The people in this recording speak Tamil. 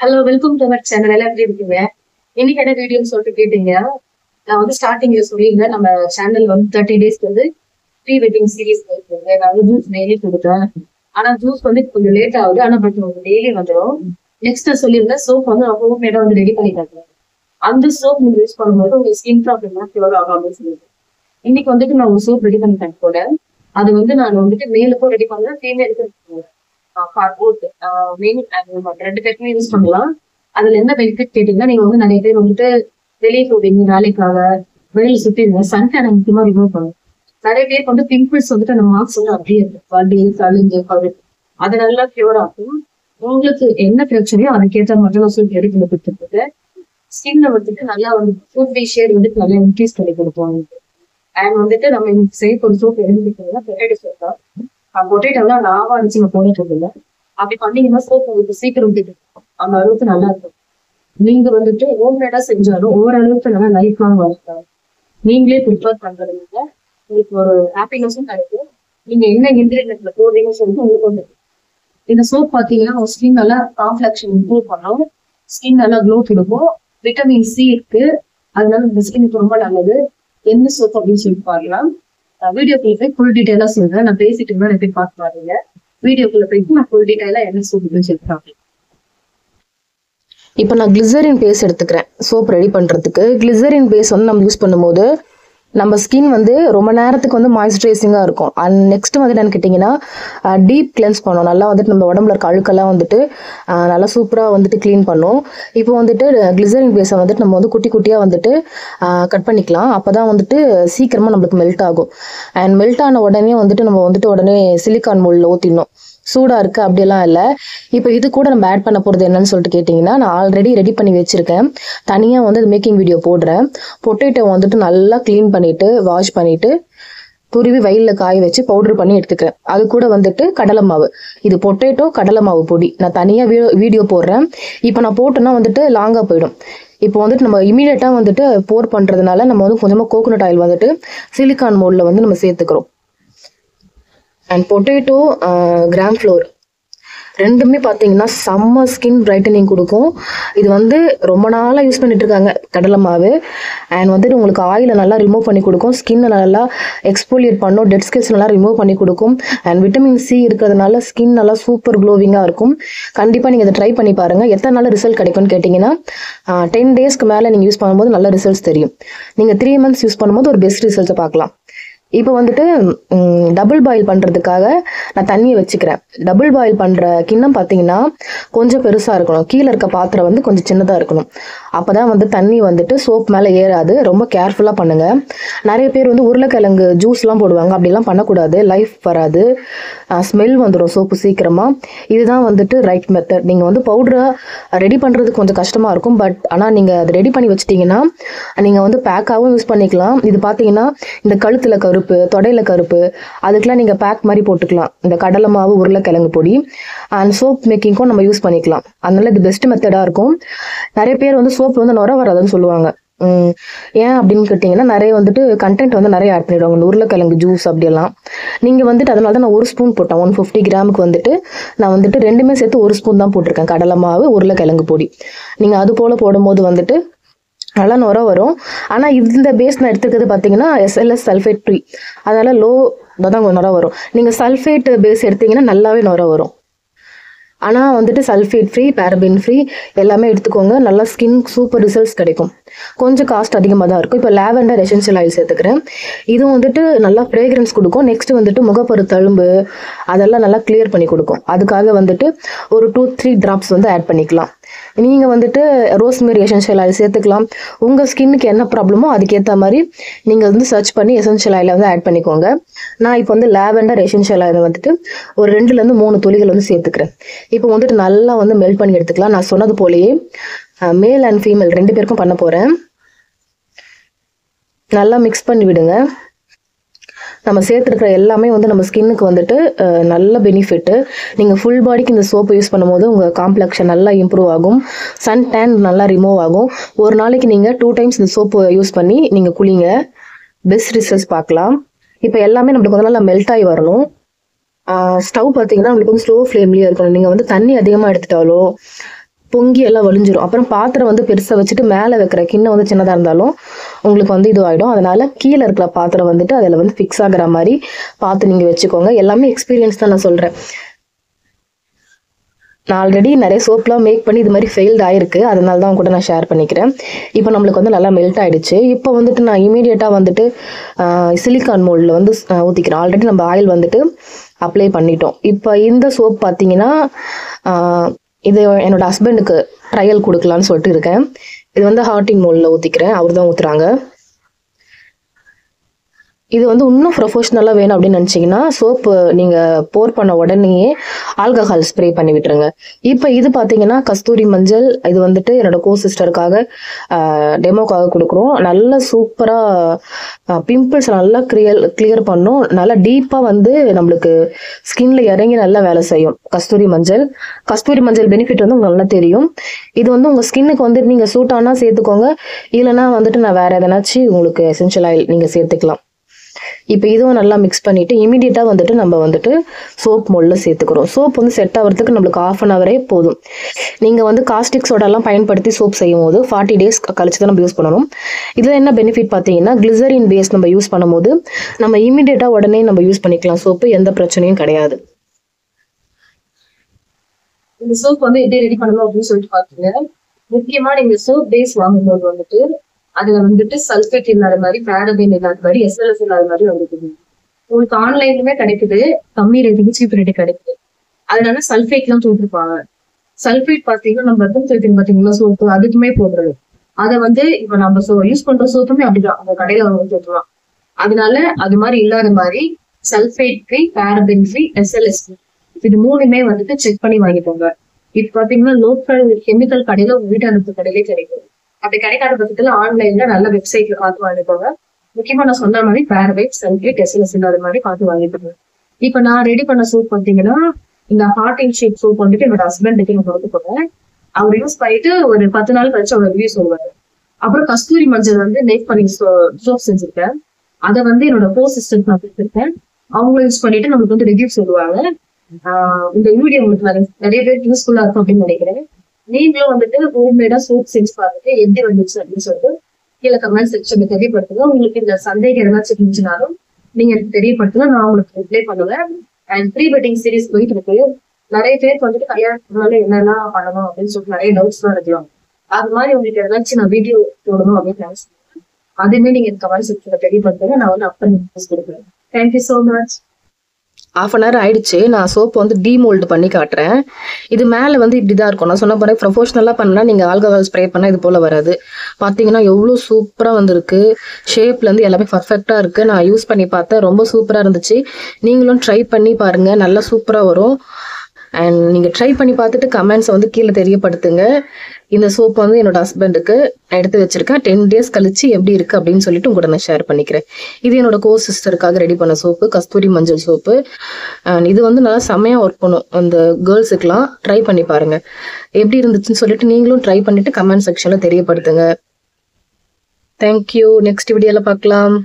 Hello, welcome to our channel. எல்லாம் எப்படி இருக்கீங்க? இன்னைக்கு என்ன வீடியோன்னு சொல்லிட்டு கேட்டீங்க. நான் வந்து ஸ்டார்டிங்ல சொல்லியிருந்தேன், நம்ம சேனல் வந்து 30 டேஸ்க்கு வந்து ப்ரீ வெட்டிங் சீரீஸ் போயிருக்கேன். நான் வந்து ஜூஸ் டெய்லி கொடுத்தேன். ஆனா ஜூஸ் வந்து கொஞ்சம் லேட் ஆகுது. ஆனா பட் டெய்லி வந்துடும். நெக்ஸ்ட் நான் சொல்லியிருந்தேன், சோப் வந்து நான் ஹோம்மேடா வந்து ரெடி பண்ணி தரேன். அந்த சோப் நீங்க யூஸ் பண்ணும்போது உங்க ஸ்கின் ப்ராப்ளம் கியூர் ஆகும் அப்படின்னு சொல்லிட்டு இன்னைக்கு வந்துட்டு நான் ஒரு சோப் ரெடி பண்ணி தரேன் கூட. அது வந்து நான் வந்துட்டு மேலுக்கும் ரெடி பண்ணுவேன், ஃபீமேலுக்கும் ரெண்டு பேருக்குமே யூஸ் பண்ணலாம். அதுல என்ன பெனிஃபிட் கேட்டீங்கன்னா, நீங்க வந்து நிறைய பேர் வந்துட்டு வெளியே போவீங்க வேலைக்காக, வெளியில சுத்திடுங்க, சன்டேன் முக்கியமா ரிமூவ் பண்ணும். நிறைய பேருக்கு வந்து பிம்பிள்ஸ் வந்துட்டு அந்த மார்க்ஸ் வந்து அப்படியே இருக்கு, வலி கழிஞ்சு கழுத்து, அது நல்லா கியூர் ஆகும். உங்களுக்கு என்ன பிரச்சனையோ அதுக்கேற்ற மாதிரி சூப் எடுத்து கொடுத்துட்டு ஸ்கின்ல வந்துட்டு நல்லா வந்து ஃபுட் ஷேட் வந்துட்டு நல்லா இன்க்ரீஸ் பண்ணி கொடுப்போம். அண்ட் வந்துட்டு நம்ம இன்னைக்கு செய்ய ஒரு சோப் எழுதிட்டீங்கன்னா பொட்டேட்டோ சோப் தான். பொட்டேட்டோலாம் லாவா அடிச்சு நம்ம போடுறது இல்லை. அப்படி பண்ணீங்கன்னா சோப் உங்களுக்கு சீக்கிரம் கிடைக்கும். அந்த அளவுக்கு நல்லா இருக்கும். நீங்க வந்துட்டு ஹோம்மேடா செஞ்சாலும் ஓரளவுக்கு நல்லா லைஃப் லாங் வளர்க்கலாம். நீங்களே ப்ரிப்பேர் பண்றதுனால உங்களுக்கு ஒரு ஹாப்பினஸும் கிடைக்கும். நீங்க என்ன இன்கிரீடியன்ட்ல போடுறீங்கன்னு சொல்லிட்டு உங்களுக்கு வந்து இந்த சோப் பாத்தீங்கன்னா உங்க ஸ்கின் நல்லா காம்ப்ளெக்ஷன் இம்ப்ரூவ் பண்ணும். ஸ்கின் நல்லா க்ளோ கொடுக்கும். விட்டமின் சி இருக்கு, அதனால இந்த ஸ்கின்னுக்கு ரொம்ப நல்லது. என்ன சோப் அப்படின்னு சொல்லிட்டு பாக்கலாம். வீடியோக்குள்ள போய் ஃபுல் டீடைலா சொல்றேன். நான் பேசிட்டு இருந்தா எப்படி பார்த்து பாருங்க. வீடியோக்குள்ள போயிட்டு நான் ஃபுல் டீடைலா என்ன சோப் அப்படின்னு சொல்லிட்டு பார்ப்பேன். இப்போ நான் கிளிசரின் பேஸ் எடுத்துக்கிறேன். சோப் ரெடி பண்ணுறதுக்கு கிளிசரின் பேஸ் வந்து நம்ம யூஸ் பண்ணும்போது நம்ம ஸ்கின் வந்து ரொம்ப நேரத்துக்கு வந்து மாய்ஸ்சரைசிங்காக இருக்கும். அண்ட் நெக்ஸ்ட் வந்துட்டு என்னன்னு கேட்டிங்கன்னா, டீப் கிளென்ஸ் பண்ணும். நல்லா வந்துட்டு நம்ம உடம்புல இருக்க அழுக்கெல்லாம் வந்துட்டு நல்லா சூப்பராக வந்துட்டு க்ளீன் பண்ணும். இப்போ வந்துட்டு கிளிசரின் பேஸை வந்துட்டு நம்ம வந்து குட்டி குட்டியாக வந்துட்டு கட் பண்ணிக்கலாம். அப்போ தான் வந்துட்டு சீக்கிரமாக நம்மளுக்கு மெல்ட் ஆகும். அண்ட் மெல்ட் ஆன உடனே வந்துட்டு நம்ம வந்துட்டு உடனே சிலிக்கான் மோல்டில் ஊற்றிடணும். சூடாக இருக்குது அப்படியெல்லாம் இல்லை. இப்போ இது கூட நம்ம ஆட் பண்ண போகிறது என்னன்னு சொல்லிட்டு கேட்டிங்கன்னா, நான் ஆல்ரெடி ரெடி பண்ணி வச்சுருக்கேன். தனியாக வந்து மேக்கிங் வீடியோ போடுறேன். பொட்டேட்டோ வந்துட்டு நல்லா க்ளீன் பண்ணிவிட்டு வாஷ் பண்ணிவிட்டு துருவி வெயிலில் காய வச்சு பவுடர் பண்ணி எடுத்துக்கிறேன். அது கூட வந்துட்டு கடலை மாவு. இது பொட்டேட்டோ கடலை மாவு பொடி. நான் தனியாக வீடியோ போடுறேன். இப்போ நான் போட்டேன்னா வந்துட்டு லாங்காக போயிடும். இப்போ வந்துட்டு நம்ம இமீடியட்டாக வந்துட்டு போர் பண்ணுறதுனால நம்ம வந்து கொஞ்சமாக கோகோனட் ஆயில் வந்துட்டு சிலிக்கான் மோல்டில் வந்து நம்ம சேர்த்துக்கிறோம். அண்ட் பொட்டேட்டோ கிராம் ஃப்ளோர் ரெண்டுமே பார்த்தீங்கன்னா செம்ம ஸ்கின் பிரைட்டனிங் கொடுக்கும். இது வந்து ரொம்ப நாளாக யூஸ் பண்ணிட்டு இருக்காங்க கடலை மாவு. அண்ட் வந்துட்டு உங்களுக்கு ஆயிலை நல்லா ரிமூவ் பண்ணி கொடுக்கும். ஸ்கின்னை நல்லா எக்ஸ்போலியேட் பண்ணும். டெட் ஸ்கில்ஸ் நல்லா ரிமூவ் பண்ணி கொடுக்கும். அண்ட் விட்டமின் சி இருக்கிறதுனால ஸ்கின் நல்லா சூப்பர் க்ளோவிங்காக இருக்கும். கண்டிப்பாக நீங்கள் இதை ட்ரை பண்ணி பாருங்கள். எத்தனை நாள் ரிசல்ட் கிடைக்கும்னு கேட்டிங்கன்னா, 10 டேஸ்க்கு மேலே நீங்கள் யூஸ் பண்ணும்போது நல்ல ரிசல்ட்ஸ் தெரியும். நீங்கள் 3 months யூஸ் பண்ணும்போது ஒரு பெஸ்ட் ரிசல்ட்ஸை பார்க்கலாம். இப்போ வந்துட்டு டபுள் பாயில் பண்ணுறதுக்காக நான் தண்ணியை வச்சுக்கிறேன். டபுள் பாயில் பண்ணுற கிண்ணம் பார்த்தீங்கன்னா கொஞ்சம் பெருசாக இருக்கணும். கீழே இருக்க பாத்திரம் வந்து கொஞ்சம் சின்னதாக இருக்கணும். அப்போ தான் வந்து தண்ணி வந்துட்டு சோப் மேலே ஏறாது. ரொம்ப கேர்ஃபுல்லாக பண்ணுங்கள். நிறைய பேர் வந்து உருளைக்கிழங்கு ஜூஸ்லாம் போடுவாங்க. அப்படிலாம் பண்ணக்கூடாது. லைஃப் வராது, ஸ்மெல் வந்துடும் சோப்பு சீக்கிரமாக. இதுதான் வந்துட்டு ரைட் மெத்தட். நீங்கள் வந்து பவுடரை ரெடி பண்ணுறதுக்கு கொஞ்சம் கஷ்டமாக இருக்கும். பட் ஆனால் நீங்கள் அதை ரெடி பண்ணி வச்சிட்டிங்கன்னா நீங்கள் வந்து பேக்காகவும் யூஸ் பண்ணிக்கலாம். இது பார்த்தீங்கன்னா இந்த கழுத்தில் கருப்பு, தொடையில கருப்பு, அதுக்கெல்லாம் நீங்கள் பேக் மாதிரி போட்டுக்கலாம். இந்த கடலை மாவு உருளைக்கிழங்கு பொடி அண்ட் சோப் மேக்கிங்க்கும் நம்ம யூஸ் பண்ணிக்கலாம். அதனால இது பெஸ்ட் மெத்தடாக இருக்கும். நிறைய பேர் வந்து சோப் வந்து நுர வராதுன்னு சொல்லுவாங்க. ஏன் அப்படின்னு கேட்டிங்கன்னா, நிறைய வந்துட்டு கண்டென்ட் வந்து நிறைய ஆட் பண்ணிடுவாங்க. இந்த உருளைக்கிழங்கு ஜூஸ் அப்படியெல்லாம். நீங்கள் வந்துட்டு அதனால தான் நான் 1 ஸ்பூன் போட்டேன். 150 கிராமுக்கு வந்துட்டு நான் வந்துட்டு ரெண்டுமே சேர்த்து 1 ஸ்பூன் தான் போட்டிருக்கேன். கடலை மாவு உருளைக்கிழங்கு பொடி. நீங்கள் அது போல் போடும்போது வந்துட்டு நல்லா நுர வரும். ஆனால் இந்த பேஸ் நான் எடுத்துக்கிறது பார்த்தீங்கன்னா SLS சல்ஃபேட் ஃப்ரீ. அதனால் லோ தான் நுர வரும். நீங்கள் சல்ஃபேட் பேஸ் எடுத்தீங்கன்னா நல்லாவே நுர வரும். ஆனால் வந்துட்டு சல்ஃபேட் ஃப்ரீ, பேரபின் ஃப்ரீ எல்லாமே எடுத்துக்கோங்க. நல்லா ஸ்கின் சூப்பர் ரிசல்ட்ஸ் கிடைக்கும். கொஞ்சம் காஸ்ட் அதிகமாக தான் இருக்கும். இப்போ லாவெண்டர் எசென்ஷியல் ஆயில் சேர்த்துக்கிறேன். இது வந்துட்டு நல்லா ஃப்ரேக்ரன்ஸ் கொடுக்கும். நெக்ஸ்ட் வந்துட்டு முகப்பரு தழும்பு அதெல்லாம் நல்லா கிளியர் பண்ணி கொடுக்கும். அதுக்காக வந்துட்டு ஒரு 2-3 ட்ராப்ஸ் வந்து ஆட் பண்ணிக்கலாம். நீங்கள் வந்துட்டு ரோஸ்மேரி எசென்ஷியல் ஆயில் சேர்த்துக்கலாம். உங்கள் ஸ்கின்னுக்கு என்ன ப்ராப்ளமோ அதுக்கேற்ற மாதிரி நீங்கள் வந்து சர்ச் பண்ணி எசென்ஷியல் ஆயிலை வந்து ஆட் பண்ணிக்கோங்க. நான் இப்போ வந்து லாவெண்டர் எசென்ஷியல் ஆயில் வந்துட்டு ஒரு 2-3 துளிகள் வந்து சேர்த்துக்கிறேன். இப்போ வந்துட்டு நல்லா வந்து மெல்ட் பண்ணி எடுத்துக்கலாம். நான் சொன்னது போலயே மேல் அண்ட் ஃபீமேல் 2 பேருக்கும் பண்ண போகிறேன். நல்லா மிக்ஸ் பண்ணி விடுங்க. நம்ம சேர்த்துருக்கிற எல்லாமே வந்து நம்ம ஸ்கின்னுக்கு வந்துட்டு நல்ல பெனிஃபிட்டு. நீங்கள் ஃபுல் பாடிக்கு இந்த சோப்பு யூஸ் பண்ணும்போது உங்கள் காம்ப்ளெக்ஷன் நல்லா இம்ப்ரூவ் ஆகும். சன் டேன் நல்லா ரிமூவ் ஆகும். ஒரு நாளைக்கு நீங்கள் 2 times இந்த சோப்பு யூஸ் பண்ணி நீங்கள் குளிங்க. பெஸ்ட் ரிசல்ட்ஸ் பார்க்கலாம். இப்போ எல்லாமே நம்மளுக்கு வந்து நல்லா மெல்ட் ஆகி வரணும். ஸ்டவ் பார்த்தீங்கன்னா நம்மளுக்கு வந்து ஸ்லோ ஃப்ளேம்லேயே இருக்கணும். நீங்கள் வந்து தண்ணி அதிகமாக எடுத்துட்டாலோ பொங்கி எல்லாம் வலிஞ்சிரும். அப்புறம் பாத்திரம் வந்து பெருசாக வச்சுட்டு மேலே வைக்கிற கிண்ணம் வந்து சின்னதாக இருந்தாலும் உங்களுக்கு வந்து இதுவாகிடும். அதனால கீழே இருக்கிற பாத்திரம் வந்துட்டு அதில் வந்து ஃபிக்ஸ் ஆகிற மாதிரி பார்த்து நீங்கள் வச்சுக்கோங்க. எல்லாமே எக்ஸ்பீரியன்ஸ் தான் நான் சொல்கிறேன். நான் ஆல்ரெடி நிறைய சோப்லாம் மேக் பண்ணி இது மாதிரி ஃபெயில்டு ஆயிருக்கு. அதனால தான் கூட நான் ஷேர் பண்ணிக்கிறேன். இப்போ நம்மளுக்கு வந்து நல்லா மெல்ட் ஆயிடுச்சு. இப்போ வந்துட்டு நான் இமீடியட்டாக வந்துட்டு சிலிக்கான் மோல்டில் வந்து ஊற்றிக்கிறேன். ஆல்ரெடி நம்ம ஆயில் வந்துட்டு அப்ளை பண்ணிட்டோம். இப்போ இந்த சோப் பார்த்தீங்கன்னா இது என்னோட ஹஸ்பண்டுக்கு ட்ரையல் கொடுக்கலான்னு சொல்லிட்டு இருக்கேன். இது வந்து ஹார்டிங் மோல்டில் ஊற்றிக்கிறேன். அவர் தான் ஊற்றுறாங்க. இது வந்து இன்னும் ப்ரொஃபஷனலாக வேணும் அப்படின்னு நினச்சிங்கன்னா சோப்பு நீங்கள் போர் பண்ண உடனேயே ஆல்கஹால் ஸ்ப்ரே பண்ணி விட்டுருங்க. இப்போ இது பார்த்தீங்கன்னா கஸ்தூரி மஞ்சள். இது வந்துட்டு என்னோட சிஸ்டருக்காக டெமோக்காக கொடுக்குறோம். நல்ல சூப்பராக பிம்பிள்ஸ் நல்லா கிளியர் பண்ணும். நல்லா டீப்பாக வந்து நம்மளுக்கு ஸ்கின்ல இறங்கி நல்லா வேலை செய்யும் கஸ்தூரி மஞ்சள் பெனிஃபிட் வந்து உங்களுக்கு நல்லா தெரியும். இது வந்து உங்கள் ஸ்கின்னுக்கு வந்து நீங்கள் சூட் ஆனால் சேர்த்துக்கோங்க. இல்லைன்னா வந்துட்டு நான் வேற எதனாச்சும் உங்களுக்கு எசென்ஷியல் ஆயில் நீங்கள் சேர்த்துக்கலாம். இப்போ இதுவும் நல்லா மிக்ஸ் பண்ணிட்டு இமீடியட்டாக வந்துட்டு நம்ம வந்துட்டு சோப் மோல்டில் சேர்த்துக்கிறோம். சோப் வந்து செட் ஆகிறதுக்கு நம்மளுக்கு 1/2 an hour போதும். நீங்கள் வந்து காஸ்டிக் சோடாலாம் பயன்படுத்தி சோப் செய்யும் போது 40 days கழிச்சு தான் நம்ம யூஸ் பண்ணணும். இதில் என்ன பெனிஃபிட் பார்த்தீங்கன்னா கிளிசரின் பேஸ் நம்ம யூஸ் பண்ணும்போது நம்ம இமீடியட்டாக உடனே நம்ம யூஸ் பண்ணிக்கலாம். சோப்பு எந்த பிரச்சனையும் கிடையாது. இந்த சோப் வந்து எப்படி ரெடி பண்ணணும் அப்படின்னு சொல்லிட்டு பாத்தீங்க. முக்கியமா நீங்க சோப் பேஸ் வாங்கும்போது வந்துட்டு அதுல வந்துட்டு சல்ஃபேட் இல்லாத மாதிரி, பேரபின் இல்லாத மாதிரி, SLS இல்லாத மாதிரி வந்துருக்குது. உங்களுக்கு ஆன்லைன்லுமே கிடைக்குது, கம்மி ரேட்டுக்கு சீப் ரேட்டு கிடைக்குது. அதனால சல்ஃபேட் எல்லாம் போட்டிருப்பாங்க. சல்ஃபேட் பாத்தீங்கன்னா நம்ம ரத்தம் செலுத்தின் பாத்தீங்கன்னா சோப்பு அதுக்குமே போடுறது. அதை வந்து இப்ப நம்ம யூஸ் பண்ற சோப்புமே அப்படிதான் அந்த கடையில வந்து போட்டுருவான். அதனால அது மாதிரி இல்லாத மாதிரி sulphate free, paraben free, SLS free, இது 3மே வந்துட்டு செக் பண்ணி வாங்கிக்கோங்க. இது பாத்தீங்கன்னா லோக்கல் கெமிக்கல் கடையில வீட்டு கடையிலே கிடைக்கும். அப்படி கிடைக்காத பட்சத்துல ஆன்லைன்ல நல்ல வெப்சைட்ல பார்த்து வாங்கிக்கோங்க. முக்கியமா நான் சொன்ன மாதிரி பேரபைட், சல்ஃபேட், SLS இல்லாத மாதிரி பார்த்து வாங்கிக்கோங்க. இப்ப நான் ரெடி பண்ண சோப் பார்த்தீங்கன்னா இந்த ஹார்டிங் ஷேக் சோப் வந்துட்டு என்னோட ஹஸ்பண்டுக்கு நான் கொடுத்து போட்டேன். அவர் யூஸ் பண்ணிட்டு ஒரு 10 நாள் கழிச்சு அவர் ரிவ்யூ சொல்லுவாரு. அப்புறம் கஸ்தூரி மஞ்சள் வந்து மேக் பண்ணி சோப் செஞ்சிருக்கேன். அதை வந்து என்னோட சிஸ்டருக்கு நான் கொடுத்துருக்கேன். அவங்க யூஸ் பண்ணிட்டு நமக்கு வந்து ரிவ்யூ சொல்லுவாங்க. இந்த வீடியோ உங்களுக்கு நிறைய பேருக்கு யூஸ்ஃபுல்லா இருக்கும் அப்படின்னு நினைக்கிறேன். நீங்களும் வந்துட்டு ஹோம்மேடா சோப் செஞ்சு பார்த்துட்டு எப்படி வந்துச்சு அப்படின்னு சொல்லிட்டு கீழே கமெண்ட் செக்ஷன்ல தெரியப்படுத்துங்க. உங்களுக்கு இந்த சந்தேகம் ஏதாச்சும் இருந்துச்சுனாலும் நீங்க எனக்கு தெரியப்படுத்துங்க, நான் உங்களுக்கு ரிப்ளை பண்ணுவேன். அண்ட் ப்ரீ வெட்டிங் சீரிஸ் போயிட்டு இருக்கு. நிறைய பேருக்கு வந்துட்டு கல்யாணத்துனால என்னெல்லாம் பண்ணணும் அப்படின்னு சொல்லிட்டு நிறைய டவுட்ஸ் எல்லாம் இருக்கலாம். அது மாதிரி உங்களுக்கு ஏதாச்சும் நான் வீடியோ போடணும் அப்படின்னு நினைச்சேன், அதுவுமே நீங்க கமெண்ட் செக்ஷன்ல தெரியப்படுத்துங்க. நான் வந்து அப்புறம் கொடுக்குறேன். Thank you so much. 1/2 an hour ஆயிடுச்சு. நான் சோப் வந்து டீமோல்டு பண்ணி காட்டுறேன். இது மேலே வந்து இப்படி தான் இருக்கும். நான் சொன்ன போறேன் ப்ரொஃபஷனலாக பண்ணால் நீங்கள் ஆல்கஹால் ஸ்ப்ரே பண்ணால் இது போல் வராது. பார்த்தீங்கன்னா எவ்வளோ சூப்பராக வந்துருக்கு. ஷேப்லேருந்து எல்லாமே பர்ஃபெக்டாக இருக்குது. நான் யூஸ் பண்ணி பார்த்தேன், ரொம்ப சூப்பராக இருந்துச்சு. நீங்களும் ட்ரை பண்ணி பாருங்கள், நல்லா சூப்பராக வரும். அண்ட் நீங்கள் ட்ரை பண்ணி பார்த்துட்டு கமெண்ட்ஸை வந்து கீழே தெரியப்படுத்துங்க. இந்த சோப் வந்து என்னோட ஹஸ்பண்டுக்கு எடுத்து வச்சிருக்கேன். 10 days கழிச்சு எப்படி இருக்குது அப்படின்னு சொல்லிட்டு உங்கள்கிட்ட நான் ஷேர் பண்ணிக்கிறேன். இது என்னோட சிஸ்டருக்காக ரெடி பண்ண சோப்பு, கஸ்தூரி மஞ்சள் சோப்பு. அண்ட் இது வந்து நல்லா செம்மையாக ஒர்க் பண்ணும். அந்த கேர்ள்ஸுக்கெலாம் ட்ரை பண்ணி பாருங்கள் எப்படி இருந்துச்சுன்னு சொல்லிட்டு நீங்களும் ட்ரை பண்ணிட்டு கமெண்ட் செக்ஷனில் தெரியப்படுத்துங்க. தேங்க்யூ. நெக்ஸ்ட் வீடியோவில் பார்க்கலாம்.